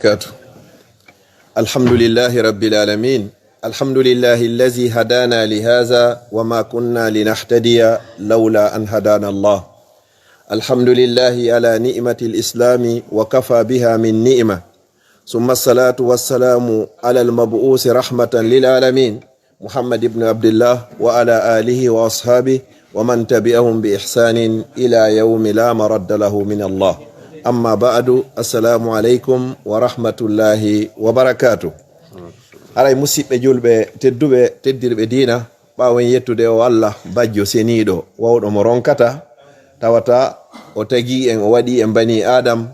وبركاته. الحمد لله رب العالمين. الحمد لله الذي هدانا لهذا وما كنا لنهتدي لولا أن هدانا الله. الحمد لله على نعمة الإسلام وكفى بها من نعمة، ثم الصلاة والسلام على المبعوث رحمة للعالمين محمد بن عبد الله وعلى آله وأصحابه ومن تبعهم بإحسان إلى يوم لا مرد له من الله. أما بعد، السلام عليكم ورحمة الله وبركاته. على مسيب جلبة تدوبة تدير بدينا باوين يتودي والله باجو سنيدو وود أمرونكتا tawata o tagi en o wadi en bani adam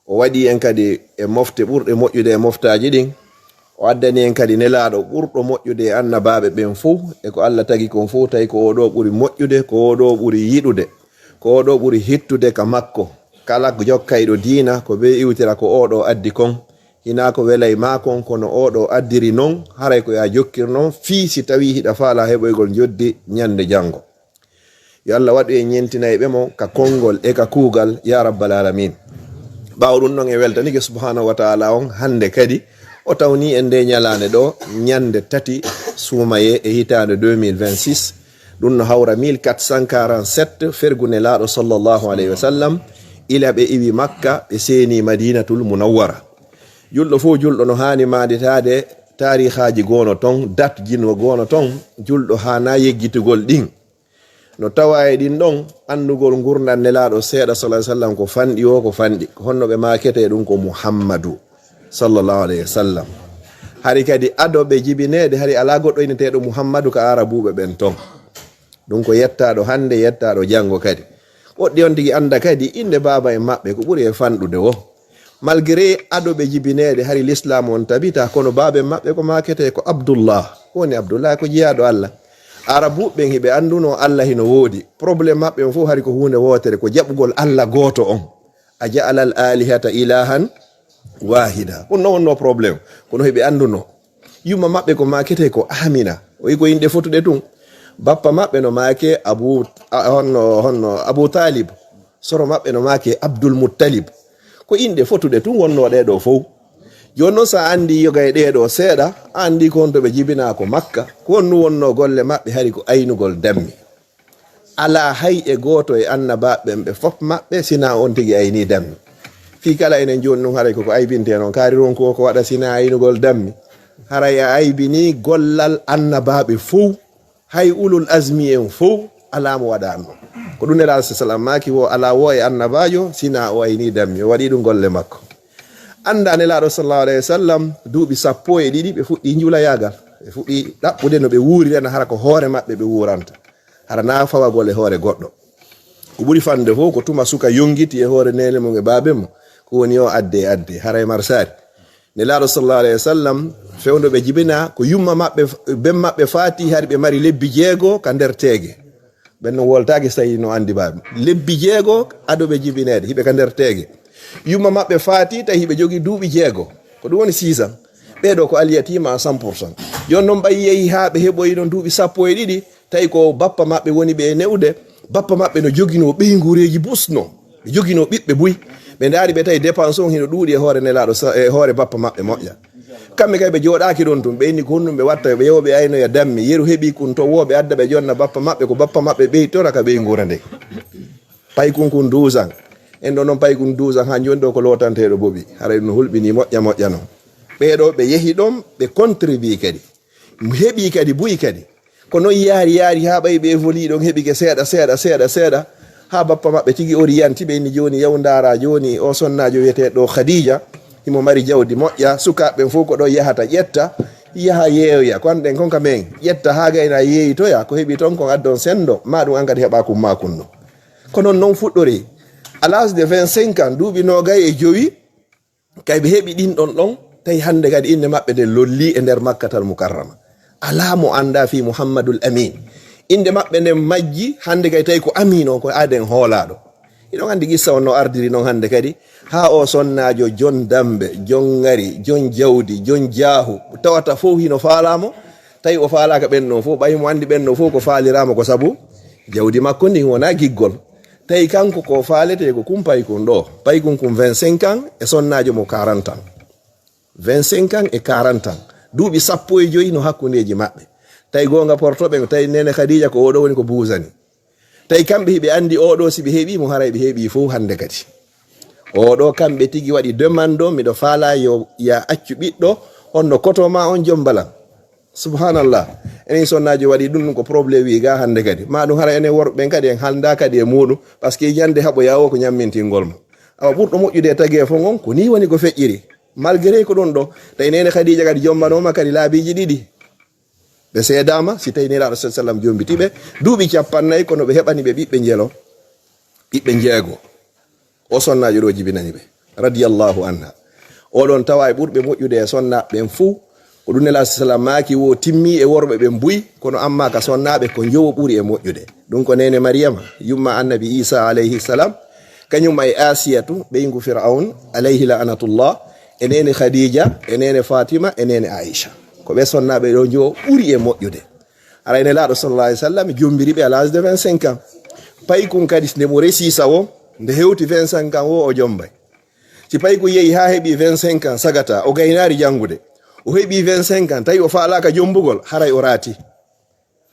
o wadi en kadi e mofte burde moƴƴude e moftaji din o addani en kadi nelaado burdo moƴƴude annababe ben fu e ko Allah tagi kon fu tay ko odo buri moƴƴude, ko odo buri yidude, ko odo buri hittude ka makko. Kala jokkaydo diina ko be iwtira ko odo addi kon hina ko welay makon kono odo addiri non haray ko ya jokkir non fi si tawi hida faala heboygol joddi nyande jango. Yo Allah waɗu en ñentinayɓe mo ka konngol e ka kuugal ya rabbal alamin. Ɓaawo ɗum noon e weltanike subhanahu wa taala on hande kadi o tawni en nde ñalande ɗo ñande tati suumaye e hitande 2026 ɗum no hawra 1447 fergune laaɗo sallllahu alayhi wa sallam ila ɓe iwi makka ɓe seeni madinatul munawwara. Julɗo fof julɗo no hani maditade tarihaji gono ton, date jinno gono ton, julɗo hana yeggitugol ɗin no tawa e ɗin ɗon andugol gurdan nelaɗo seeɗa sallallahu alaihi wasallam ko fanɗi o ko fanɗi honno ɓe makete ɗum ko muhammadu sallallahu alaihi wasallam. hari kadi adoɓe jibinede hari ala goɗɗo ineteɗo muhammadu ka arabuɓe ɓen ton, ɗum ko yettaɗo hande yettaɗo jango kadi woɗɗi on tigi anda kadi inde baba e maɓɓe ko ɓuuri e fanɗude o. Malgré adoɓe jibinede hari l'islam on tabita kono babe maɓɓe ko makete ko abdullah, woni abdullah ko jiyaɗo Allah. Arabuɓe hiɓe anduno Allah hino woodi, probléme maɓɓe fof hari ko hunde wotere ko jaɓugol Allah goto on. A ja'ala al alihata ilahan wahida, ɗum no wonno probléme kono hiɓe anduno. Yumma maɓɓe ko makete ko amina, o wi ko inde fotuɗe tun. Bappa maɓɓe no make abu talib, soro maɓɓe no make abdul muttalib, ko inde fotuɗe tun wonno ɗeɗo fof. Joni noon sa andi yoga e ɗeɗo seeɗa andi ko honto ɓe jibina ko makka ko honnu wonno golle maɓɓe hari ko aynugol dammi. Ala hay e goto e annabaɓen ɓe fof maɓɓe sina on tigi ayni dammi. Fi kala enen joni ɗum haray koko aybinte noon kaari ron ko waɗa sina aynugol dammi. Haray a aybini gollal annabaɓe fof, hay ulul azmi en fof ala mo waɗanno ko ɗum nelaɗo sallam maki wo ala wo e annabajo sina o ayni dammi, o waɗi ɗum golle makko. Anda nelaɗo sallallahu alayhi wa sallam duuɓi 12 ɓe fuɗɗi njula yagal, ɓe fuɗɗi ɗaɓɓude no ɓe wuurirena hara ko hoore maɓɓe ɓe wuranta, hara na fawagol e hoore goɗɗo. Ko ɓuri fande fof ko tuma suka yongiti e hoore nene mum e babe mum ko woni o adde hara e marsari. Nelaɗo sallallahu alayhi wa sallam fewndo ɓe jibina ko yumma maɓɓe ben maɓɓe faati hari ɓe mari lebbi 6 ka nder teege. ɓen no woltaki sayi no andi babe lebbi 6 adoɓe jibinede hiɓe ka nder teege. Yumma maɓɓe faati tawi hiɓe jogi duuɓi 6 ko ɗum woni 6 ɓeɗo ko aliyatima 100%. Joni noon ɓayi yehi ha ɓe heɓoyi ɗon duuɓi 12 tawi ko bappa maɓɓe woni ɓe e newde. Bappa maɓɓe no jogino ɓeygureji busno, ɓe jogino ɓiɓɓe buy, ɓe daari ɓe tawi dépense on hino ɗuuɗi e hoore nelaɗo e hoore bappa maɓɓe moƴƴa. Kamɓe kay ɓe joɗaki ɗon tun ɓe inni ko honɗum ɓe watta ɓe yewoɓe aynoya dammi yeru heeɓi kun to woɓe adda ɓe jonna bappa maɓɓe ko bappa maɓɓe ɓeyi tora ka ɓeygura nde pay kun 12 ans. En ɗo noon pay kun 12 ans ha joni ɗo ko lotanteɗo boɓi haray ɗum hulɓini moƴƴa noon. Ɓeɗo ɓe yehi ɗon ɓe contribue kadi heeɓi kadi buyi kadi ko noon yaari ha ɓayi ɓe voli ɗon heeɓi ke seeɗa ha bappa maɓɓe tigi oriyanti ɓe inni joni yaw dara joni o sonnajo wiyeteɗo Khadija himo mari jawdi moƴƴa, sukaɓe fof ko ɗo yahata ƴetta yaha yeeyoya ko anɗen kon ka men ƴetta ha gayna yeeyitoya ko heeɓi toon kon addon sendo ma ɗum an kadi heɓa kum makunno. Kono noon fuɗɗori à l'âge de 25 ans duuɓi 25 kay ɓe heeɓi ɗin ɗon tawi hande kadi inde maɓɓe nde lolli e nder makkatal mukarrama. Ala mo anda fi muhammadul amin, inde maɓɓe nden majji hande kay tawi ko amin on ko aden hoolaɗo. Iɗon andi gissa on no ardiri noon hande kadi ha o sonnajo jon dambe, jon ngari, jon jawdi, jon jaahu tawata fof hino faalamo tawi o faalaka ɓenno fof ɓayi mo andi ɓenno fof ko faalirama ko sabu jawdi makko ndi wona giggol. Tawi kanko ko faalete ko kum paykun ɗo paykun kum 25 ans e sonnajo mo 40 ans. 25 ans e 40 ans duuɓi 15 no hakkundeji maɓɓe tawi gonga portoɓe ko tawi nene Khadija ko oɗo woni ko buusani tawi kamɓe hiɓe andi oɗo si ɓe heeɓimo haray ɓe heeɓi fof hande kadi oɗo kamɓe tigi waɗi demande o miɗo faala yo ya accu ɓiɗɗo onno koto ma on joom balan subhanallah enen sonnaji waɗi ɗum ko probléme wi ga hande kadi ma ɗum hara enen worɓe kadi en halda kadi e muɗum par ce que yande haɓo yawo ko ñammintingol mo awa ɓurɗo moƴƴude tagi fo gon ko ni woni ko feƴƴiri malgré ko ɗon ɗo tawi nene Khadija kadi jombanoma kadi laabiji ɗiɗi ɓe seedama si tawi nelaɗo sa sallam jombitiɓe duuɓi 40 kono ɓe heɓani ɓe ɓiɓɓe jeelo ɓiɓɓe jeego o sonnajo ɗo jibinani ɓe radiyallahu anha oɗon tawa e ɓurɓe moƴƴude e sonnaɓe ɓen fuu ko ɗum nelaɗo sa sallam maaki wo timmi e worɓe ɓe mbuyi kono amma ka sonnaɓe ko jowo ɓuuri e moƴƴude ɗum ko nene Mariama yumma annabi Isa alayhi salam kañum e Asiyatu ɓeygu Fir'aun alayhi la'anatullah e nene Khadija e nene Fatima e nene Aisha ko ɓe sonnaɓe ɗo jowo ɓuuri e moƴƴude ara nelaɗo sallallahu alayhi wasallam jombiriɓe à l'âge de 25 ans payi kum kadi nde mo resi sawo nde hewti 25 ans o jombay si payi ko yeehi ha heeɓi 25 ans sagata o gaynari jangude o heeɓi 25 ans tawi o faalaka jombugol haray o raati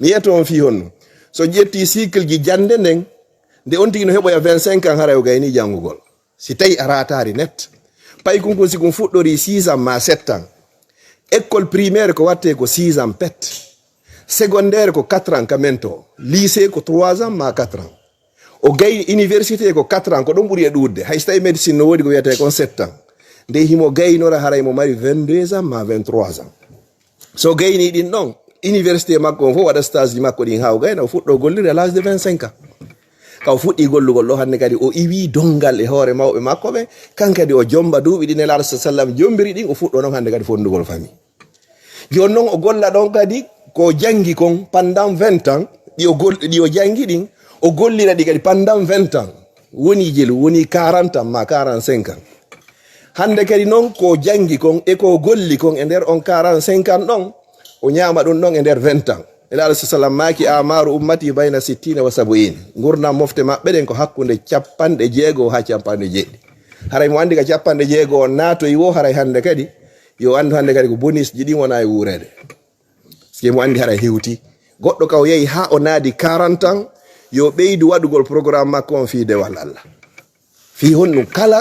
mi yiyata on fi honno so ƴetti cycle ji jande nden nde on tigi no heɓoya 25 ans haray o gayni jangugol si tawi a ratari net payi kum ko si kum fuɗɗori 6 ans ma 7 ans école primaire ko watte ko 6 ans pet secondaire ko 4 ans kamento lycée ko 3 ans ma 4 ans o gay université ko 4 ans ko ɗon ɓuuri e ɗuurde hay so tawi médecine no woodi ko wiyete kon 7 ans nde himo gaynora haray mo mari 22 ans ma 23 ans so gayni ɗin ɗon université makko on fof waɗa stage ji makko ɗin ha o gayna o fuɗɗo gollirde à l'âge de 25 ans kaw fuɗɗi gollugol ɗo hande kadi o iwi dongal e hoore mawɓe makko ɓe kankadi o jomba duuɓi ɗi nelaɗo sa sallam jombiri ɗin o fuɗɗo noon hande kadi fondugol famille joni noon o golla ɗon kadi ko jangi kon pendant 20 ans ɗi o jangi ɗin o gollira ɗi kadi pendant 20 ans woni jelu woni 40 ans ma 45 ans hande kadi noon ko jangi kon e ko golli kon e nder on 45 ans ɗon o ñama ɗum ɗon e nder 20 ans nelaɗo sa sallam maki amaru ummati bayna 60 wa 70 gurdam mofte maɓɓe ɗen ko hakkude 60 ha 70 haray mo andi ka 60 o natoyi wo haray hande kadi yo andu hande kadi ko bonus ji ɗin wona e wurede parce que mo andi haray hewti goɗɗo kaw yehi ha o naadi 40 ans yo ɓeydu waɗugol programme makko on fi dewal Allah fi honɗum kala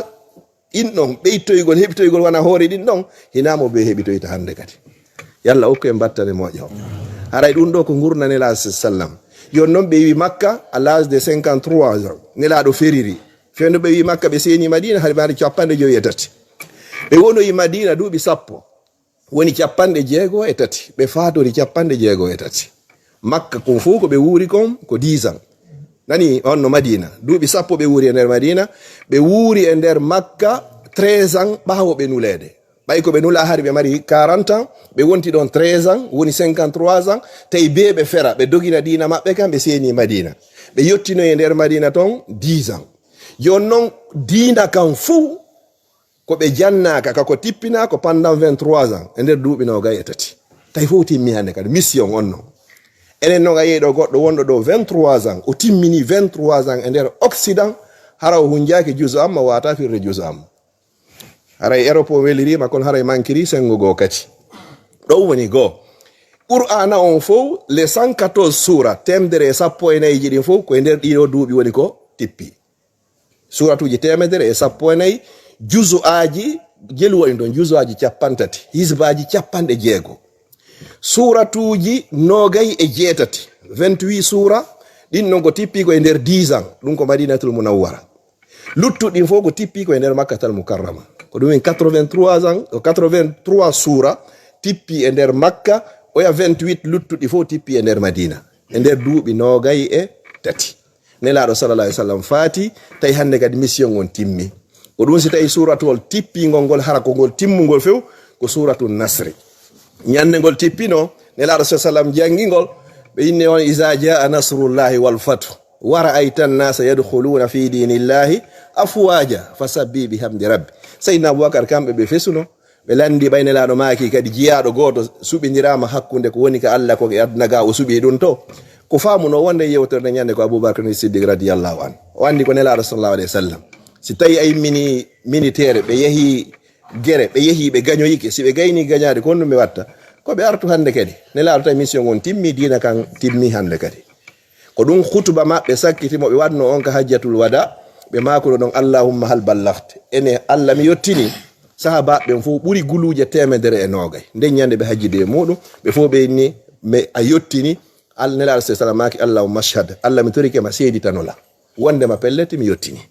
inɗon ɓeytoygol heɓitoygol wona hoore ɗin ɗon hinamo be heɓitoyta hande kadi yalla okko e battane moƴƴo haray ɗum ɗo ko gurna nelaɗo sallam yon noon ɓe wi Makka à l'âge de 53 ans nelaɗo feriri fewno ɓe wi Makka ɓe seeni Madina haɗi mari 53 ɓe wonoyi Madina duuɓi 10 woni 63 ɓe fatori 63 Makka kon fof ko ɓe wuuri kon ko 10 ans nani on no Madina duuɓi 10 ɓe wuuri e nder Madina ɓe wuuri e nder Makka 13 ans ɓawo ɓe nulede ɓay ko ɓe nula hari ɓe mari 40 ans ɓe wonti ɗon 13 ans woni 53 ans tawi be ɓe fera ɓe dogina dina maɓɓe kam ɓe seeni Madina ɓe yettino e nder Madina ton 10 ans joni noon dina kam fuu ko ɓe jannaka kako tippina ko pendant 23 ans e nder duuɓi 23 tawi fof timmi hande kadi mission on noon enen noon a yeeɗo goɗɗo wonɗo ɗo 23 ans o timmini 23 ans e nder Occident hara o hunjaki juso amma wata firde juso amma haray Europe o welirima kono haray mankiri sengo goo kadi ɗon woni goo Qur'ana on fof les 114 sura temedere e 14 ji ɗin fof koye nder ɗiɗo duuɓi woni ko tippi suratuji temedere e 14 juso aji jelu woni ɗon juso aji 30 hisbaji 60 suratuji 28 28 sura ɗin noon ko tippi ko e nder 10 ans ɗum ko Madinatul Munawwara luttuɗin fof ko tippi ko e nder Makkatal Mukarrama ko ɗum en 83 ans 83 sura tippi e nder Makka oya 28 luttuɗi fof tippi e nder Madina e nder duuɓi 23 nelaɗo sallallahu alaihi wasallam faati tawi hande kadi mission on timmi ko ɗum si tawi suratol tippingol ngol hara ko ngol timmugol few ko suratul Nasri ñande ngol tippino nelaɗo sallallahu alaihi wasallam jangingol ɓe inni on iza jaa nasrullahi wal fatu wa ra'aita an-nasa yadkhuluna fi dinillahi afwaja fasabbi bihamdi rabbi sayyidina Abubakar kamɓe ɓe fesuno ɓe landi ɓaynelaɗo maaki kadi jiyaɗo goto suɓidirama hakkunde ko woni ka Allah ko e aduna ga o suɓi ɗum to ko famuno wonde yewtorde ñande ko Abubakar ni Siddiq radiyallahu anhu o andi ko nelaɗo sallallahu alaihi wasallam si tawi ay militaire ɓe yeehi gere be yehi be ganyo yike si be gayni gañade ko mi watta ko be artu hande kadi ne laato mission on timmi dina kan timmi hande kadi ko dum khutba mabbe sakkitimo be wadno on ka hajjatul wada be makoro don allahumma hal ballaghte ene allah mi yottini sahaba be fu buri guluje temedere e nogay den nyande be hajjide mudum be fo be ni me ayottini al nelal sallamaki allahumma mashhad allah mi torike ma seedi tanola wonde ma pelleti mi yottini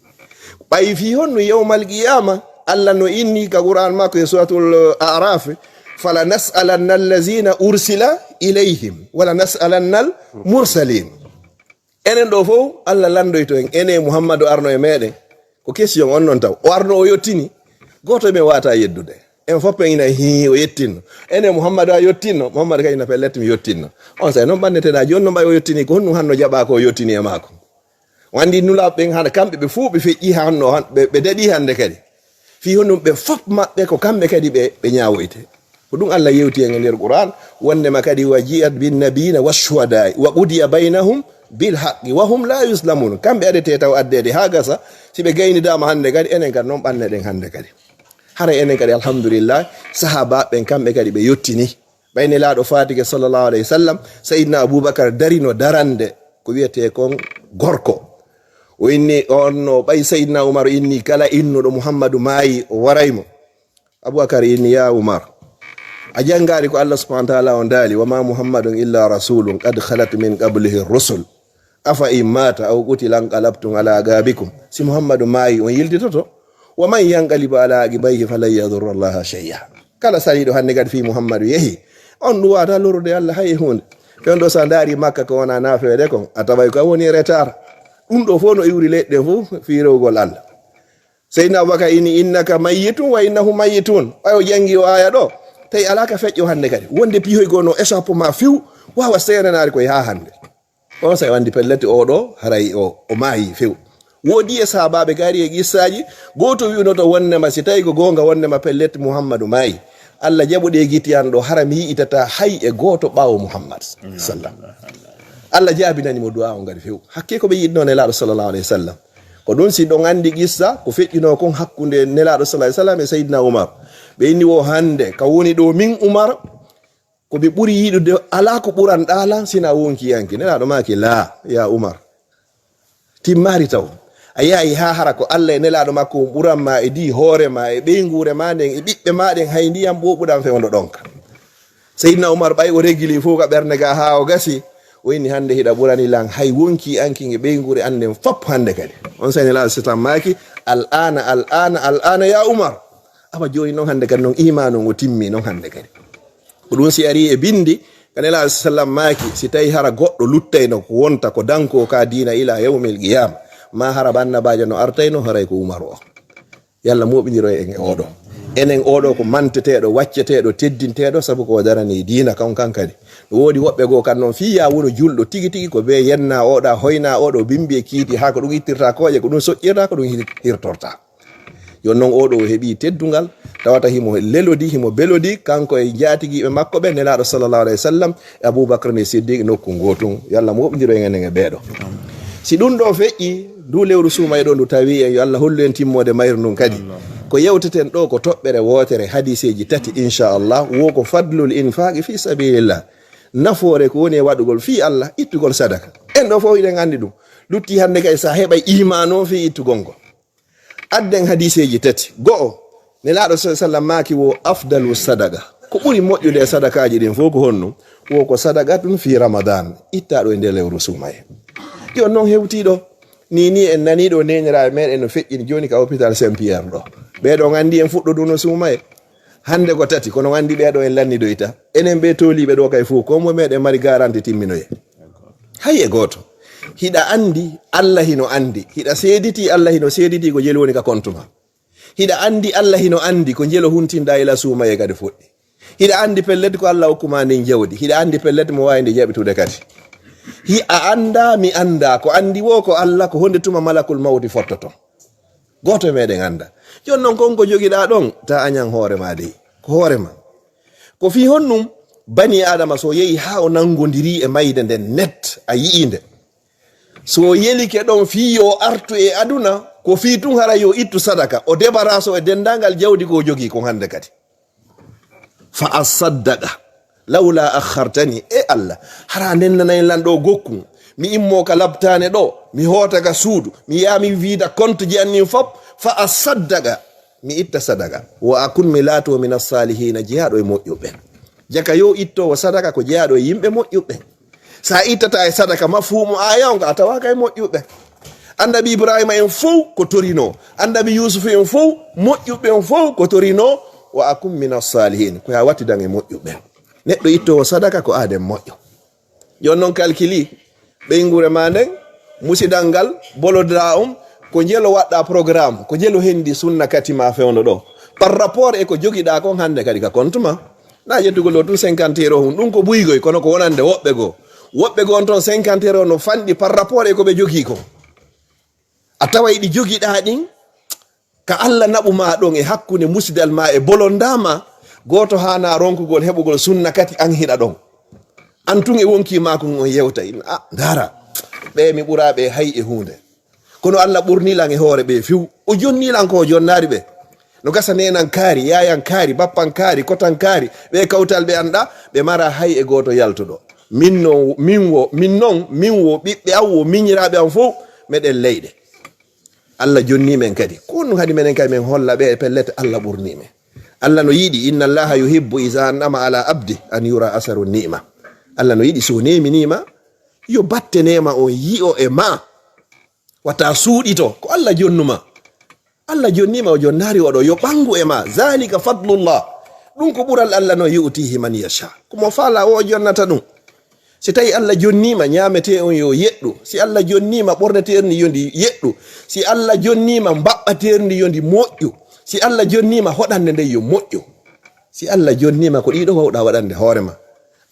bay fi honno yawmal qiyama allah no inni ka qur'an mako e suratul a'raf fala nas'alanna allazina ursila ilayhim wala nas'alanna al mursalin enen do fo allah landoyto en ene muhammadu arno e meden ko question on non taw o arno o yottini goto me wata yeddude en foppe ina hi o yettinno ene muhammadu a yottinno muhammadu kay na pellet mi yottinno on say non bandete da jonno mbay o yottini ko honno hanno jaba ko yottini e mako wandi nula ben hande kambe be fu be feji hanno be dadi hande kadi fi honno be fop mabbe ko kambe kadi be nyaawoyte ko dum allah yewti en nder qur'an wonde makadi wajiat bin nabiyina washuhada wa qudiya bainahum bil haqqi wa hum la yuslamun kambe adete taw addede ha gasa sibe gayni dama hande kadi enen kad non banne den hande kadi hara enen kadi alhamdulillah sahaba ben kambe kadi be yottini bayne laado fatike sallallahu alaihi wasallam sayyidina abubakar darino darande ko wiete kon gorko o inni onno bay sayyidina umar inni kala innudo muhammadu mayi o waraymo abubakar inni ya umar a jangari ko allah subhanahu wa ta'ala on dali wa ma muhammadun illa rasulun qad khalat min qablihi ar-rusul afa imata aw qutila qalabtum ala agabikum si muhammadu mayi on yilditoto wa man yanqalibu ala aqibayhi falan yadurra allaha shay'a kala salido hande gad fi muhammadu yehi on duwata lurde allah hay hunde fen do sa ndari makka ko wana nafede kon ataway ko woni retard dum do fo no iwri ledde fu fi rewgol allah sayyidina abubakar innaka mayyitun wa innahum mayyitun ayo jangi o aya do tay alaka fejjo hande kadi wonde pihoy gono échappe ma fiw wawa serenari koy ha hande on say wandi pelleti odo haray o maayi few wodi e sahababe gari e gissaji goto wi'uno to wonne ma si tay ko gonga wonne ma pelleti muhammadu maayi allah jabude giti an do harami itata hay e goto bawo muhammad sallallahu allah jabinani mo du'a on gari few hakke ko be yidno ne laado sallallahu alaihi wasallam ko don si don andi gissa ko fejjino kon hakkunde ne laado sallallahu alaihi wasallam e sayyidina umar be inni wo hande ka woni do min umar ko be buri yidude ala ko buran dala sina wonki yanki ne laado maki la ya umar timmari taw ayayi ha hara ko allah ne laado makko buran ma e di hore ma e be ngure ma den e bibbe ma den hay ndiyam bobudan fe wondo donka sayyidina umar bay o regili fu ka berne ga ha o gasi o inni hande hida burani lan hay wonki yanki e be ngure anden fop hande kadi on sayne la sitam maki al ana ya umar aba joni non hande kan non imanu ngo timmi non hande kadi ko dun si ari e bindi kanela sallam maki si tay hara goddo luttayno ko wonta ko danko ka dina ila yawmil qiyam ma hara banna baaje no artayno haray ko umar o yalla mobindiro en odo enen odo ko mantetedo waccetedo teddintedo sabu ko darani dina kan kadi wodi wobbe go kan non fi ya wono juldo tigi ko be yenna oda hoyna odo bimbi kiiti ha ko dum ittirta koje ko dum soccirta ko dum hirtorta yon non odo hebi teddungal tawata himo lelodi himo belodi kanko e jaatigi be makko be nelaado sallallahu alaihi wasallam abubakar ne siddiq nokku gotum yalla mo bindiro en en beedo si dum do feƴƴi du lewru sumay do ndu tawi en yo Allah hollu en timmode mayrnum kadi ko yewteten do ko tobbere wotere hadiseji tati inshallah wo ko fadlul infaq fi sabilillah nafoore ko woni wadugol fi Allah ittugol sadaka en do fo iden andi dum lutti hande kay sa heba imano fi ittugongo adden hadiseji tati go'o ne laado sallallahu maki wo afdalu sadaqa ko buri modjude sadakaaji din fo ko honno wo ko sadaqatun fi ramadan ittado e de lewru sumay yo non hewtido ni en nanido nenira meden no feƴƴini joni ka hôpital Saint Pierre do be do ngandi en fuddo duno sumay hande ko tati kono ngandi be do en lannido ita enen be tolibe do kay fu ko mo meden mari garanti timminoye haye goto hida andi allah hino andi hida sediti allah hino sediti ko jelo woni ka kontuma hida andi allah hino andi ko jelo huntinda ila sumaye kadi foddi hida andi pellet ko allah hokuma nden jawdi hida andi pellet mo wayde jabitude kadi hi a anda mi anda ko andi wo ko allah ko honde tuma malakul mawti fottoto goto meden anda jon non kon ko jogida don ta anyan hoore ma de ko hoore ma ko fi honnum bani adama so yehi ha o nangodiri e mayde den net a yiinde so yelike don fi yo artu e aduna ko fiitun hara yo ittu sadaka o debaraso e dendangal jawdi ko jogi ko hande kadi fa asaddaqa lawla akhartani e Allah hara nennanay lando gokku mi immo ka labtane do mi hota ka suudu mi yami vida compte ji anni fop fa asaddaqa mi itta sadaka wa akun milatu min as-salihin jihado e moƴƴuɓe jaka yo itto wa sadaka ko jihado e yimɓe moƴƴuɓe sa ittata e sadaka mafhumu aya on atawa kay moƴƴuɓe annabi ibrahima en fof ko torino annabi yusuf en fof moƴƴuɓe en fof ko torino wa akum min as-salihin ko ya watti dange moƴƴuɓe neɗɗo itto wa sadaka ko adem moƴƴo jon non calculi ɓeygure ma nden musidal ngal bolodira ko jelo wadda programme ko jelo hendi sunna kati ma fewno do par rapport e ko jogiɗa kon hande kadi ka compte ma na yettugol o 50 euro hun ɗum ko ɓuygoy kono ko wonande woɓɓe go on toon 50 euro no fanɗi par rapport e ko ɓe jogi ko a tawa ɗi jogiɗa ɗin ka Allah naɓuma ɗon e hakkude musidal ma e bolondama goto hana ronkugol heɓugol sunna kati an hiɗa ɗon an tun e wonki mako on yewta dara ɓe mi ɓuraɓe hay e hunde kono Allah ɓurnilan e hoore ɓe fiw o jonnilan ko jonnari ɓe no gasa nenan kaari yayan kaari bappan kaari kotan kaari ɓe kawtal ɓe anda ɓe mara hay e goto yaltuɗo min wo ɓiɓɓe awwo miñiraɓe am fof meɗen leyɗe Allah jonni men kadi ko ɗum hadi menen kadi men holla ɓe e pellete Allah ɓurni men Allah no yiɗi inna allaha yuhibbu iza annama ala abdi an yura asaru ni'ma Allah no yiɗi so nemi nima yo batte nema on yi'o e ma wata suuɗito ko Allah jonnuma Allah jonnima o jonnari oɗo yo ɓangu e ma zalika fadlullah ɗum ko ɓural Allah no yu'tihi man yasha komo fala o jonnata ɗum si tawi Allah jonnima ñamete on yo yeɗɗu si Allah jonnima ɓorneterndi yondi yeɗɗu si Allah jonnima mbaɓɓaterndi yondi moƴƴu si Allah jonnima hoɗande nde yo moƴƴu si Allah jonnima ko ɗiɗo wawɗa waɗande hoorema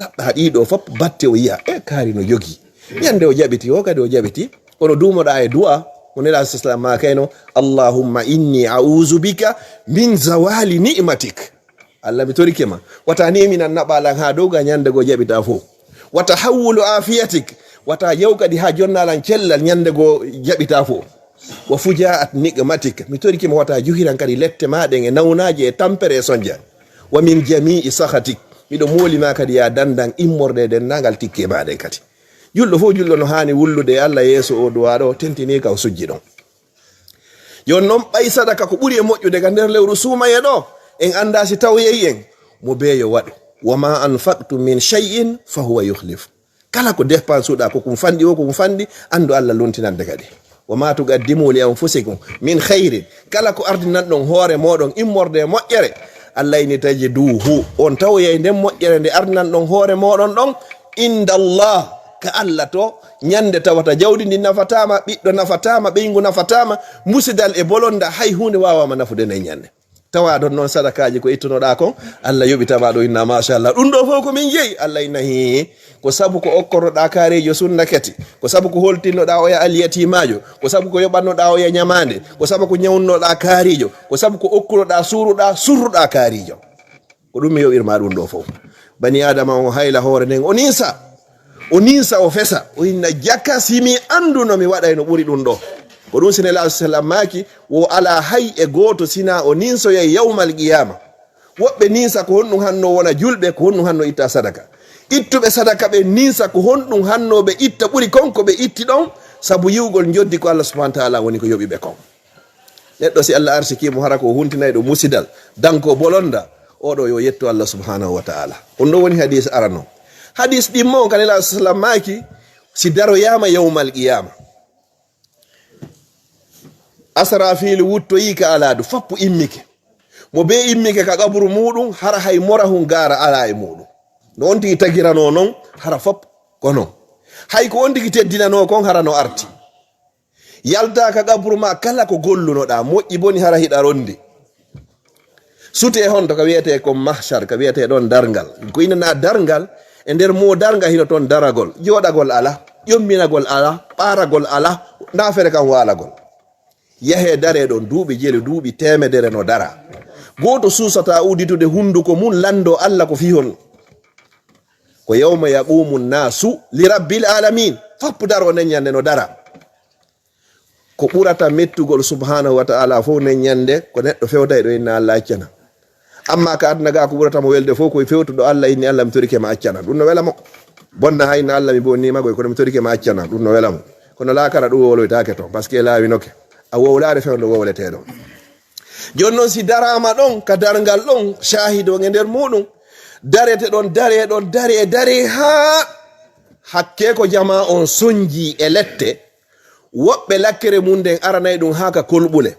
ɗaɓɓa ɗiɗo fop batte o yiya e kaari no jogi ñande o jaɓiti o kadi o jaɓiti kono dumoɗa e du'a ko nela islam ma kayno allahumma inni a'udhu bika min zawali ni'matik Allah mi torike ma wata neminan naɓalan ha dowga ñande go jaɓita fof wata hawwulu afiyatik wata yewkadi ha jonnalan cellal ñande go jaɓita fof wa fujaat ni'matik mi torike ma wata juhiran kadi lette maɗen e nawnaji e tampere e sonja wa min jami'i sakhatik miɗo molima kadi ya dandan immorde dendagal tikke maɗen kadi julɗo fof julɗo no hani wullude Allah yeeso o duwaɗo tentini ka o sujji ɗon jon noon ɓay sadaka ko ɓuri e moƴƴude ka nder lewru suumaye ɗo en anda si tawyey en mo beeyo waɗu wama anfaqtum min shay'in fa huwa yuhlif kala ko dépense uɗa ko kum fanɗi o ko kum fanɗi andu Allah lontinande kadi wama tuqaddimu li anfusikum min khairin kala ko ardinan ɗon hoore moɗon immorde moƴƴere Allah ini taji duhu on tawyey nden moƴƴere nde ardinan ɗon hoore moɗon ɗon indallah ka Allah to ñande tawata jawdi ndi nafatama ɓiɗɗo nafatama ɓeygu nafatama musidal e bolonda hay hunde wawama nafude nden ñande tawa ɗon noon sadakaji ko ittunoɗa kon Allah yoɓitama ɗo inna machallah ɗum ɗo fof ko min jeeyi Allah inna hi ko sabu ko okkoroɗa karejo sunna kati ko sabu ko holtinnoɗa oya aliyatimajo ko sabu ko yoɓannoɗa oya ñamande ko sabu ko ñawnoɗa kaarijo ko sabu ko okkuroɗa surruɗa kaarijo ko ɗum mi yoɓirma ɗum ɗo fof bani adama o hayla hoore nden o ninsa o fesa o inna jakka simi anduno mi waɗay no ɓuri ɗum ɗo ko ɗum sinela sallam maki wo ala hay e goto sina o ninsoya yawmal qiyama woɓɓe ninsa ko honɗum hanno wona julɓe ko honɗum hanno itta sadaka ittuɓe sadaka ɓe ninsa ko honɗum hanno ɓe itta ɓuri konko ɓe itti ɗon sabu yiwgol joddi ko Allah subhanahu wa ta'ala woni ko yoɓiɓe kon neɗɗo si Allah arsikimo hara ko huntinayi ɗo musidal danko bolonda oɗo yo yetto Allah subhanahu wa ta'ala on ɗo woni hadis arano hadis ɗimmo kanela sallam maki si daroyama yawmal qiyama asrafilu wuttoyi ka alaadu fappu immike mo be immike ka qabru muɗum hara hay mora hun gara ala e muɗum no on tigi tagirano non hara fop ko non hay ko on tigi teddinano kon hara no arti yalta ka qabru ma kala ko gollunoɗa moƴƴi boni hara hiɗa rondi sute honto ka wiyete ko mahshar ka wiyete ɗon dargal ko inana dargal e nder mo darga hino toon daragol joɗagol ala ƴomminagol ala ɓaragol ala nafere kam walagol yahe dare ɗon duuɓi jeli duuɓi temedere no dara goto susata uditude hunduko mum lando Allah ko fihon ko yawma yaqumu nasu li rabbil alamin fappu daro nen ñande no dara ko ɓurata mettugol subhanahu wa ta'ala fof ne ñande ko neɗɗo fewta ɗo inna Allah accana amma ka aduna ga ko ɓurata mo welde fof koye fewtuɗo Allah inni Allah mi torike ma accana ɗum no welamo bonna hayna Allah mi bonnimagoy kono mi torike ma accana ɗum no welamo kono lakara ɗum woloytake to par ce que laawinoke a wowlare fewdo wowleteɗo joni noon si darama ɗon ka dargal ɗon shahido e nder muɗum darete ɗon dare ha hakke ko jama on sonji e lette woɓɓe lakkere mum nden aranayi ɗum ha ka kolɓule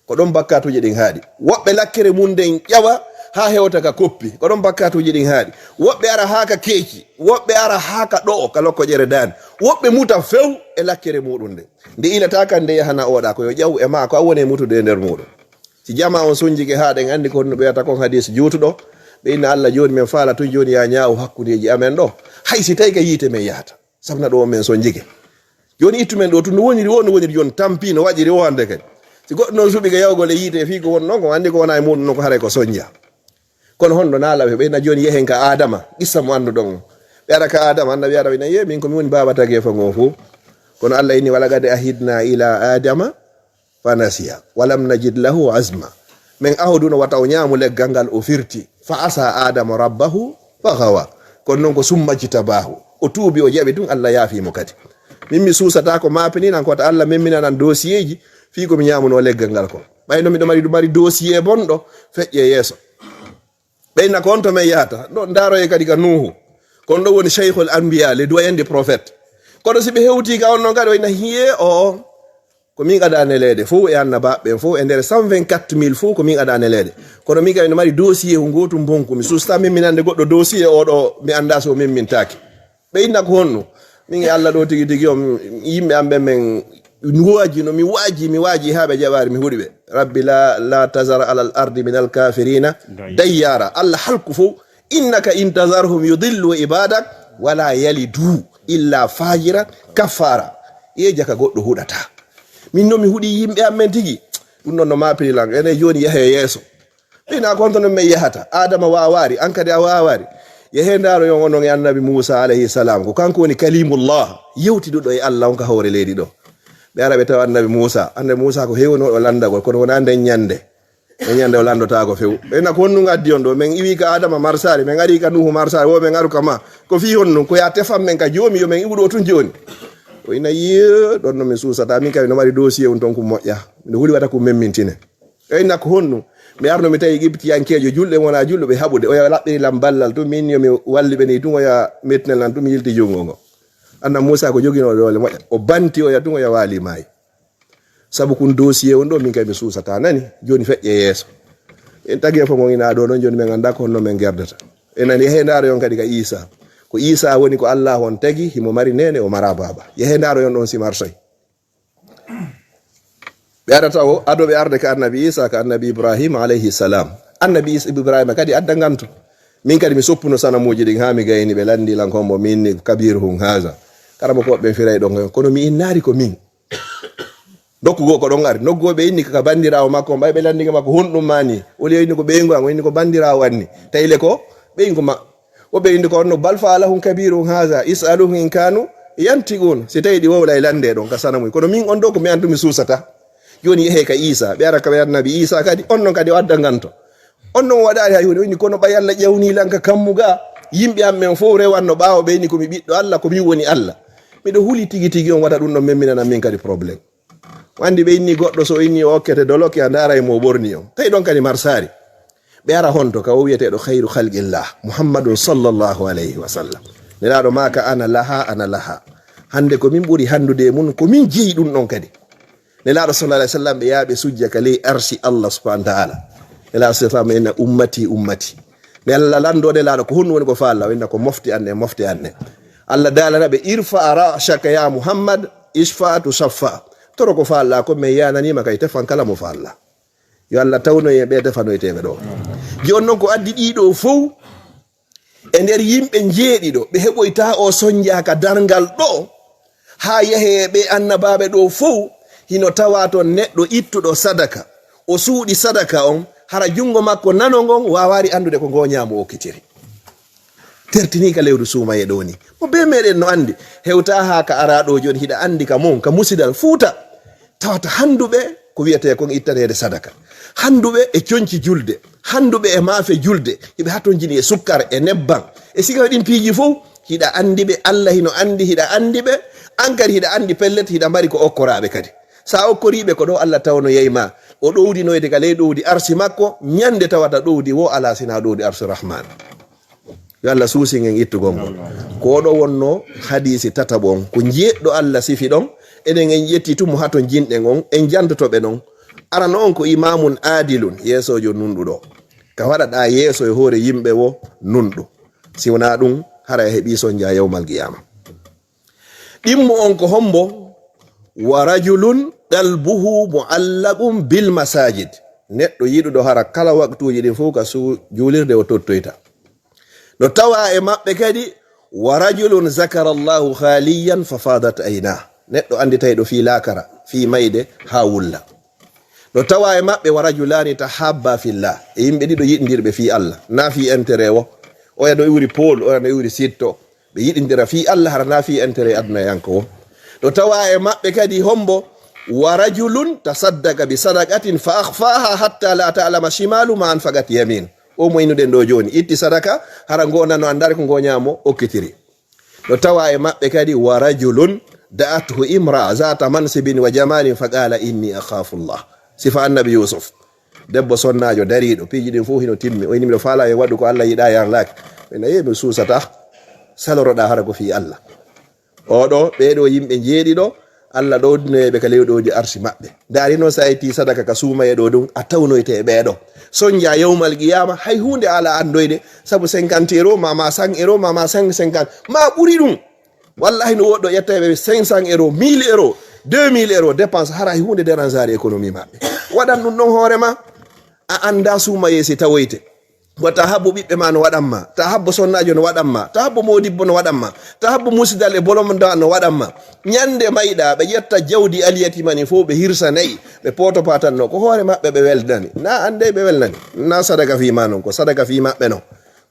ko ɗon bakkatuji ɗin haaɗi woɓɓe lakkere mum nden ƴawa ha hewta ka koppi ko ɗon bakkatuji ɗin haaɗi woɓɓe ara ha ka keeki woɓɓe ara ha ka ɗo ka lokko ƴere dani woɓɓe muta few e lakkere muɗum nde ilata kan nde yahana oɗa ko yo ƴaw e ma ko a woni mutude e nder muɗum si jama on sonjike haaɗen andi ko honno ɓe wiyata kon hadis juutuɗo ɓe inna Allah joni min faala tun joni ya ñaawo hakkudeji amen ɗo hay si tawi ka yiite men yahata sabna ɗo men sonjike joni ittumen ɗo to no woniri joni tampi no waɗiri o hande kadi si goɗɗo noon suɓi ka yawgol e yiite fi ko won noon ko andi ko wona e muɗum noon ko haray ko soñja kono honɗo naalaɓe ɓeyna joni yehen ka adama qissa mo anduɗon ɓe ara ka adama annabi adama ina ye min komi woni baba tage fo ngo fo kono Allah inni wala gade ahidna ila adama fanasiya walam najid lahu azma min ahduno wata o ñaamu leggal ngal o firti fa asa adama rabbahu fa gawa kono noon ko summaji tabahu o tuubi o jaɓi tun Allah yaafimo kadi min mi suusata ko mapini nan kota Allah memminanan dossier ji fi ko mi ñaamuno leggal ngal ko ɓayno miɗo mari dossier bonɗo feƴƴe yeeso ɓeyna ko on to men yahata ɗo daroye kadi ka nuhu kono ɗo woni cheikhul anbiya le doyen des prophètes kono si ɓe hewti ka on noon kadi wayna hiye o ko min aɗa nelede fof e annabaɓe fof e nder 124 000 fof ko min aɗa nelede kono min kadi no mari dossier ko gotum bonko mi susta memminande goɗɗo dossier oɗo mi anda so memmintaki ɓeyna ko honno min e Allah ɗo tigi tigi o yimɓe amɓe men waji no mi waji ha ɓe jaɓari mi huuɗi ɓe rabbi la tazar ala al ardi min al kafirina dayyara Allah halku fof innaka in tazarhum yudillu ibadak wala yalidu illa fajira kafara yeja ka goɗɗo huɗata min noon mi huuɗi yimɓe amen tigi ɗum noon no mapirilan ene joni yahe yeeso ɓina konto non min yahata adama wawari an kadi a wawari yehe ndaro yon onon e annabi Moussa alayhi salam ko kanko woni kalimullah yewtiduɗo e Allah on ka hawre leydi ɗo ɓe ara ɓe tawa annabi Moussa ko hewnoɗo landagol kono wona nden ñande o landotako few ɓeyna ko honnu addi on ɗo min iwi ka adama marsari min ari ka nuhu marsari wo min aru ka ma ko fi honnu ko ya tefan men ka jomi yo min iwuɗo tun joni o ina yiye ɗon no min suusata min kadi no mari dossier on ton ko moƴƴa miɗo huuli wata ko memmintine ɓeyna ko honnu mi arno mi tawi gibtiyankejo julɗe wona julɗo ɓe haɓude oya laɓɓirilam ballal tum min yomi walli ɓe ni tun oya mettinel nan tum yilti jungo ngo annabi Moussa ko jogino dole moƴƴa o banti oya tun oya waali maayi sabu kun dossier on ɗo min kadi mi suusata nani joni feƴƴe yeeso en tagi fo mo ina ɗo noon joni min ganda ko honno min gerdata enani yehendaro yon kadi ka Isa ko Isa woni ko Allah on tagi himo mari nene o mara baba yehendaro yon ɗon si marsoy ɓe arata o adoɓe arde ka annabi Isa ka annabi Ibrahim alayhi salam annabi Ibrahima kadi adda ganto min kadi mi soppuno sanamuji ɗin ha mi gayni ɓe landi lankombo minni kabirhum haza karamo ko ɓe firay ɗon kono mi innari ko min dokkugo ko ɗon ari noggoɓe inni ka bandirawo makko mbay ɓe landiga makko honɗum mani woli inni ko ɓeygu an o inni ko bandirawo anni tayle ko ɓeygu ma woɓe indi ko onno bal faalahum kabiruhum haza isaluhum in kanu yantigun si tawi ɗi wowla e lande ɗon ka sanamuy kono min on ɗo ko mi antumi suusata joni yehe ka Isa ɓe ara kaɓe annabi Isa kadi on noon kadi o adda ganto on noon waɗari hay hunde inni kono ɓay Allah ƴewnilanka kammuga yimɓe am men fof rewanno ɓawo ɓeyni komi ɓiɗɗo Allah komi woni Allah miɗo huuli tigi tigi on waɗa ɗum ɗon memminana min kadi probléme wandi ɓe inni goɗɗo so inni o okkete doloke a ndara e mo ɓorni on tawi ɗon kadi marsari ɓe ara honto ka o wiyeteɗo khayru khalqillah muhammadun sallllahu alayhi wa sallam nelaɗo maka ana laha hande komin ɓuuri handude e mun komin jeeyi ɗum ɗon kadi nelaɗo sallah alah sallam ɓe yaaɓe sujja ka ley arsi Allah subhanahu wa ta'ala nelaɗo sallam enna ummati ne Allah lando nelaɗo ko honno woni ko fa Allah enna ko mofti anne Allah dalana ɓe irfa ra'shaka ya muhammad ishfa tu shaffa toro ko fa Allah ko men yananima kay tefan kala mo fa Allah yo Allah tawno e ɓe tefanoyteɓe ɗo joni noon ko addi ɗiɗo fof e nder yimɓe jeeɗiɗo ɓe heɓoyta o soñjaka dargal ɗo ha yehe ɓe annabaɓe ɗo fof hino tawa toon neɗɗo ittuɗo sadaka o suuɗi sadaka on hara jungo makko nano ngon wawari andude ko goñamo o okkitiri tertini ka lewru suumaye ɗo ni mo be meɗen no andi hewta ha ka ara ɗo joni hiɗa andi ka mon ka musidal fuuta tawata handuɓe ko wiyete kon ittanede sadaka, handuɓe e coñci julde, handuɓe e maafe julde, hiɓe haton jini e sukkar e nebban e siga ɗin piiji fof hiɗa andiɓe, Allah hino andi hiɗa andiɓe, an kadi hiɗa andi pellet hiɗa mari ko okkoraɓe kadi. Sa okkoriɓe ko ɗo Allah tawno yeyma o ɗowdinoyde ka ley ɗowdi arsi makko, ñande tawata ɗowdi wo ala sina ɗowdi arsi rahman. Yo Allah suusingen ittugol ngol. Ko ɗo wonno hadisi tataɓon ko jeeɗɗo Allah sifi ɗon, enen en ƴetti tumo hato jinɗen on en jantotoɓe non. Arano on ko imamun adilun, yeesojo nunɗuɗo, ka waɗaɗa yeeso e hoore yimɓe wo nunɗu, siwna ɗum hara heɓi sonja yawmal qiyama. Ɗimmo on ko hombo wa rajulun qalbuhu muallaqum bil masajid, neɗɗo yiɗuɗo hara kala waktuji ɗin fof ka julirde o tottoyta. No tawa e maɓɓe kadi wa rajulun zakara Allahu khaliyan fa fadat ayna, neɗɗo andi tawiɗo fi lakara fi mayde ha wulla. No tawa e maɓɓe wa rajulani tahabba fillah, e yimɓe ɗiɗo yiɗidirɓe fi Allah, na fi intérêt wo, oya no iwri pôle, oya no iwri sitto, ɓe yiɗidira fi Allah hara na fi intérêt aduna yanko wo. No tawa e maɓɓe kadi hombo wa rajulun tasaddaka bi sadaqatin fa akhfaha hatta la ta'lama shimalu ma anfaqat yamin, o mo inuɗen ɗo joni itti sadaka hara gonano andari ko goñamo okkitiri. No tawa e maɓɓe kadi wa rajulun da'atuhu imra zata mansibin wa jamalin fa qala inni akhafu Allah, sifa annabi Yusuf, debbo sonnajo dariɗo piiji ɗin fof hino timmi, o inimiɗo faala e waɗu ko Allah yiɗa yarlaki, ɓena yeɓe susata saloroɗa hara ko fi Allah. Oɗo ɓeɗo yimɓe jeeɗiɗo Allah ɗowdinoyeɓe ka lewɗodi arsi maɓɓe. Dari noon sa itti sadaka ka suumaye ɗo ɗum a tawnoyte e ɓeɗo sonja yawmal qiyama hay hunde ala andoyde, saabu 50 € mama 100 € mama 550 ma ɓuri ɗum. Wallahi no woɗɗo ƴettaɓe 500 €, 1000 €, 2000 € dépense hara hay hunde dérangeare économie maɓɓe. Waɗan ɗum ɗon hoorema a anda suumaye si tawoyte, wata habbo ɓiɓɓe ma no waɗanma, ta habbo sonnajo no waɗanma, ta habbo modibbo no waɗanma, ta habbo musidal e bolomda no waɗanma. Ñande mayɗa ɓe ƴetta jawdi aliyatimani fof ɓe hirsa nayi ɓe poto patanno ko hoore maɓɓe ɓe weldani, na ande ɓe welnani, na sadaka fima non, ko sadaka fi maɓɓe non.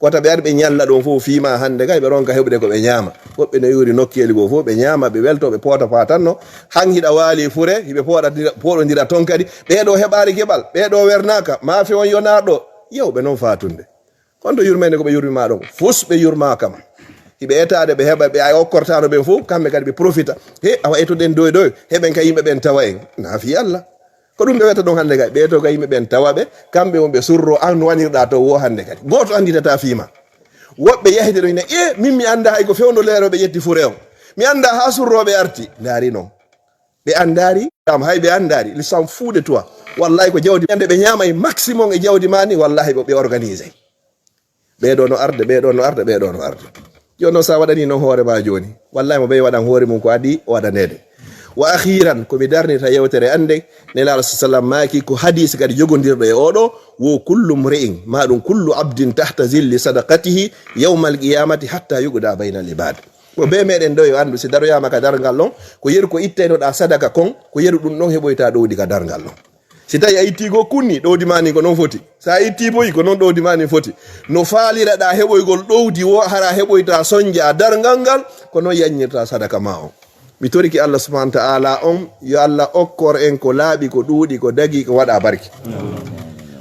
Kota ɓe ari ɓe ñalla ɗon fof fima hande kay ɓe ronka heɓde ko ɓe ñaama, woɓɓe no yuri nokkeli goo fof ɓe ñaama ɓe welto ɓe pota patanno. Han hiɗa waali fure hiɓe poɗodira ton kadi, ɓeɗo heɓari keɓal, ɓeɗo wernaka, maafe on yonaɗo, yewɓe noon fatunde. Kondo yurmede ko ɓe yurmima ɗon fus ɓe yurmakama, hiɓe etade ɓe heɓa ɓe okkortano ɓen fof, kamɓe kadi ɓe profita, he awa etuɗen doy doy heɓen ka yimɓe ɓen tawa en, na fi Allah. Ko ɗum ɓe wetta ɗon hande kay, ɓeeto ka yimɓe ɓen tawa ɓe, kamɓe on ɓe surro an no wanirɗa to wo hande kadi goto anditata fima. Woɓɓe yahide ɗo ina min mi anda hay ko fewndo leero ɓe ƴetti fure on, mi anda ha surroɓe arti, ndaari noon ɓe andari hay ɓe andari l'islam fou de toi. Wallahi ko jawdi ande ɓe ñama e maximum e jawdi mani, wallahi ɓe organise ɓeɗo no arde, ɓeɗo no arde, ɓeɗo no arde. Joni noon sa waɗani noon hoore ma joni, wallahi mo ɓe waɗan hoore mum ko adi o waɗanede. Wa akhiran komi darnita yewtere ande nelaɗo sallam maki ko hadisi kadi jogodirɗo e oɗo, wo kullu mri'in ma ɗum kullu abdin tahta zilli sadaqatihi yawmal qiyamati hatta yuqda bayna al ibad. Ko be meɗen ɗo yo andu si daroyama ka dargal ɗon ko yeru ko ittenoɗa sadaka kon, ko yeru ɗum ɗon heɓoyta ɗowdi ka dargal ɗon. Si tawi a ittigo kunni ɗowdi mani ko non foti, sa itti boyi ko non ɗowdi mani foti, no faaliraɗa heɓoygol ɗowdi wo hara heɓoyta sonja dargal ngal ko non yañirta sadaka ma on. Mi toriki Allah subhanahu wa ta'ala on, yo Allah okkor en ko laaɓi ko ɗuuɗi ko dagi ko waɗa barki.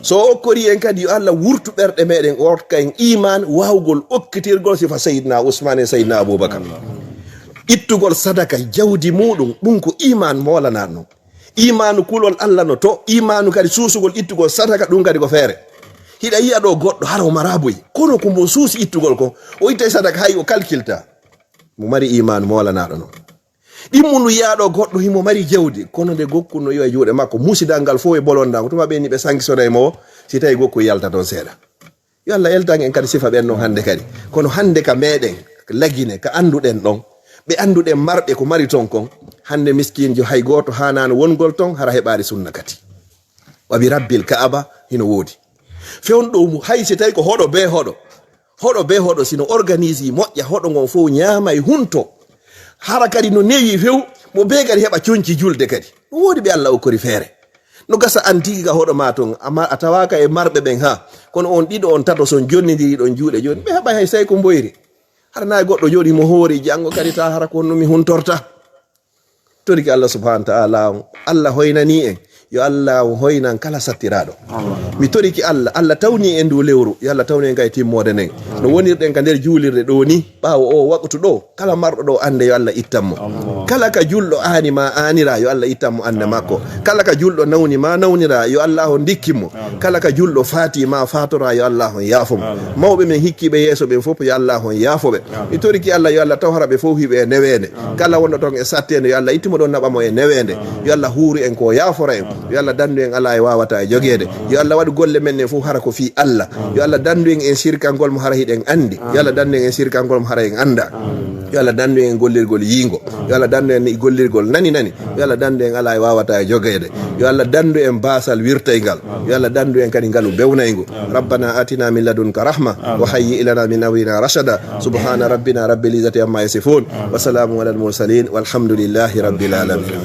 So okkori en kadi yo Allah wurtu ɓerɗe meɗen orka en iman wawgol okkitirgol sifa Sayyidina Ousmane e Sayyidina Aboubakar. Ittugol sadaka jawdi muɗum ɗum ko iman molanan non. Imanu kulol Allah no to, imanu kadi susugol ittugol sadaka ɗum kadi ko feere. Hiɗa yiya ɗo goɗɗo hara o maraboy, kono ko mbo suusi ittugol ko o ittay sadaka hay o calculta, mo mari imanu molanaɗo non. Ɗimmundu yiyaɗo goɗɗo himo mari jawdi, kono nde gokkuno yo e juuɗe makko musidal ngal fof e bolondango, tuma ɓeni ɓe sanctionné mo si tawi gokku yalta toon seeɗa. Yo Allah yaltan en kadi sifa ɓen noon hande kadi, kono hande ka meɗen lagine ka anduɗen ɗon, ɓe anduɗen marɓe ko mari ton kon, hande miskinjo hay goto hanano wongol ton hara heɓari sunna kati. Wabi rabbil Kaaba hino woodi. Fewnɗo hay si tawi ko hoɗo be hoɗo sino organise moƴƴa hoɗo ngon fof ñaama e hunto, hara kadi no newi few mo be kadi heɓa coñci julde kadi, ɗum woodi ɓe Allah okkori feere. No gasa antiki ka hoɗo ma ton, amma a tawaka e marɓe ɓen ha, kono on ɗiɗo on tato son jonnidiri ɗon juuɗe joni ɓe heɓa hay say ko mboyri. Hara nayi goɗɗo jooɗi mo hoori janngo kadi ta hara ko numi huntorta. toriki Allah subhanahu wa ta'ala Allah hoynani en yo Allah hoynan kala sattirado mi toriki Allah tawni en du lewru yo Allah tawni en kay timmode nen no wonirden ka der juulirde do ni bawo o waqtu do kala mardo do ande yo Allah ittammo kala ka juldo ani ma anira yo Allah ittammo ande makko kala ka juldo nawni ma nawnira yo Allah dikkimo kala ka juldo fati ma fatora yo Allah yafum mawbe men hikkibe yeso be fop yo Allah yafobe mi toriki Allah yo Allah tawhara be fofibe newende kala wondo ton e sattende yo Allah ittimo don nabamo e newende yo Allah huuri en ko yafora en yo Allah dandu en ala e wawata e jogede yo Allah wadu golle men fu hara ko fi Allah yo Allah dandu en shirkangol mo hara hiden andi yo Allah dandu en shirkangol mo hara en anda yo Allah dandu en gollirgol yingo yo Allah dandu en gollirgol nani yo Allah dandu en ala e wawata e jogede yo Allah dandu en basal wirtaygal yo Allah dandu en kadi ngalu bewnaygo rabbana atina min ladunka rahma wa hayyi lana min amrina rashada subhana rabbina rabbil izzati amma yasifun wa salamun alal mursalin walhamdulillahi rabbil alamin